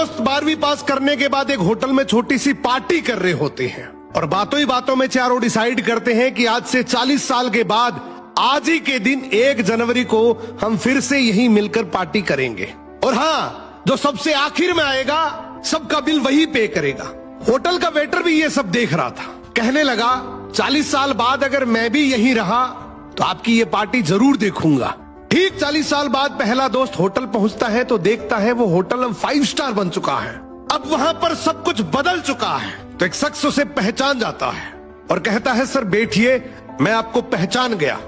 दोस्त 12वीं पास करने के बाद एक होटल में छोटी सी पार्टी कर रहे होते हैं और बातों ही बातों में चारों डिसाइड करते हैं कि आज से 40 साल के बाद आज ही के दिन 1 जनवरी को हम फिर से यही मिलकर पार्टी करेंगे। और हाँ, जो सबसे आखिर में आएगा सबका बिल वही पे करेगा। होटल का वेटर भी ये सब देख रहा था। कहने लगा 40 साल बाद अगर मैं भी यहीं रहा तो आपकी ये पार्टी जरूर देखूंगा। ठीक 40 साल बाद पहला दोस्त होटल पहुंचता है तो देखता है वो होटल अब 5 स्टार बन चुका है। अब वहां पर सब कुछ बदल चुका है। तो एक शख्स उसे पहचान जाता है और कहता है सर बैठिए, मैं आपको पहचान गया,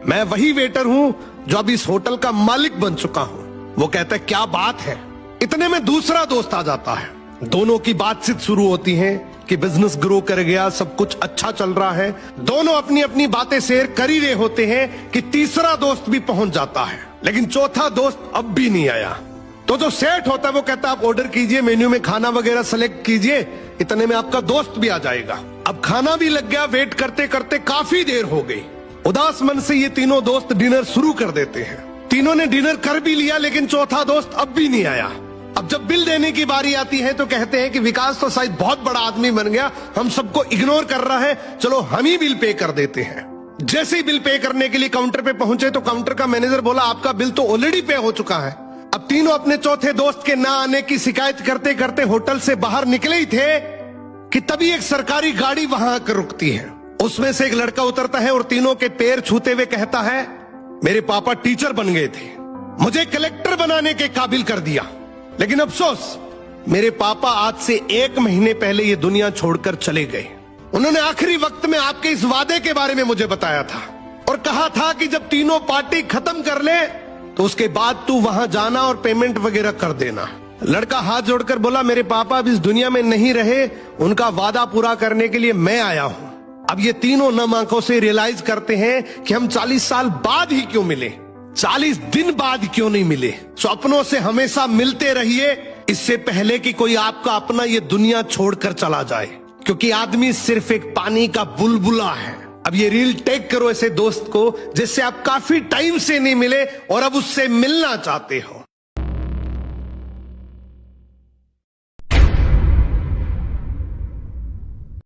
मैं वही वेटर हूं जो अब इस होटल का मालिक बन चुका हूं। वो कहता है क्या बात है। इतने में दूसरा दोस्त आ जाता है। दोनों की बातचीत शुरू होती है कि बिजनेस ग्रो कर गया, सब कुछ अच्छा चल रहा है। दोनों अपनी अपनी बातें शेयर कर ही रहे होते हैं कि तीसरा दोस्त भी पहुंच जाता है, लेकिन चौथा दोस्त अब भी नहीं आया। तो जो सेठ होता है वो कहता है आप ऑर्डर कीजिए, मेन्यू में खाना वगैरह सेलेक्ट कीजिए, इतने में आपका दोस्त भी आ जाएगा। अब खाना भी लग गया। वेट करते करते काफी देर हो गई। उदास मन से ये तीनों दोस्त डिनर शुरू कर देते हैं। तीनों ने डिनर कर भी लिया, लेकिन चौथा दोस्त अब भी नहीं आया। अब जब बिल देने की बारी आती है तो कहते हैं कि विकास तो शायद बहुत बड़ा आदमी बन गया, हम सबको इग्नोर कर रहा है, चलो हम ही बिल पे कर देते हैं। जैसे ही बिल पे करने के लिए काउंटर पे पहुंचे तो काउंटर का मैनेजर बोला आपका बिल तो ऑलरेडी पे हो चुका है। अब तीनों अपने चौथे दोस्त के ना आने की शिकायत करते करते होटल से बाहर निकले ही थे कि तभी एक सरकारी गाड़ी वहां आकर रुकती है। उसमें से एक लड़का उतरता है और तीनों के पैर छूते हुए कहता है मेरे पापा टीचर बन गए थे, मुझे कलेक्टर बनाने के काबिल कर दिया, लेकिन अफसोस मेरे पापा आज से 1 महीने पहले ये दुनिया छोड़कर चले गए। उन्होंने आखिरी वक्त में आपके इस वादे के बारे में मुझे बताया था और कहा था कि जब तीनों पार्टी खत्म कर ले तो उसके बाद तू वहां जाना और पेमेंट वगैरह कर देना। लड़का हाथ जोड़कर बोला मेरे पापा अब इस दुनिया में नहीं रहे, उनका वादा पूरा करने के लिए मैं आया हूं। अब ये तीनों नम आंखों से रियलाइज करते हैं कि हम 40 साल बाद ही क्यों मिले, 40 दिन बाद क्यों नहीं मिले। स्वप्नों से हमेशा मिलते रहिए, इससे पहले कि कोई आपका अपना ये दुनिया छोड़कर चला जाए, क्योंकि आदमी सिर्फ एक पानी का बुलबुला है। अब ये रील टैग करो ऐसे दोस्त को जिससे आप काफी टाइम से नहीं मिले और अब उससे मिलना चाहते हो।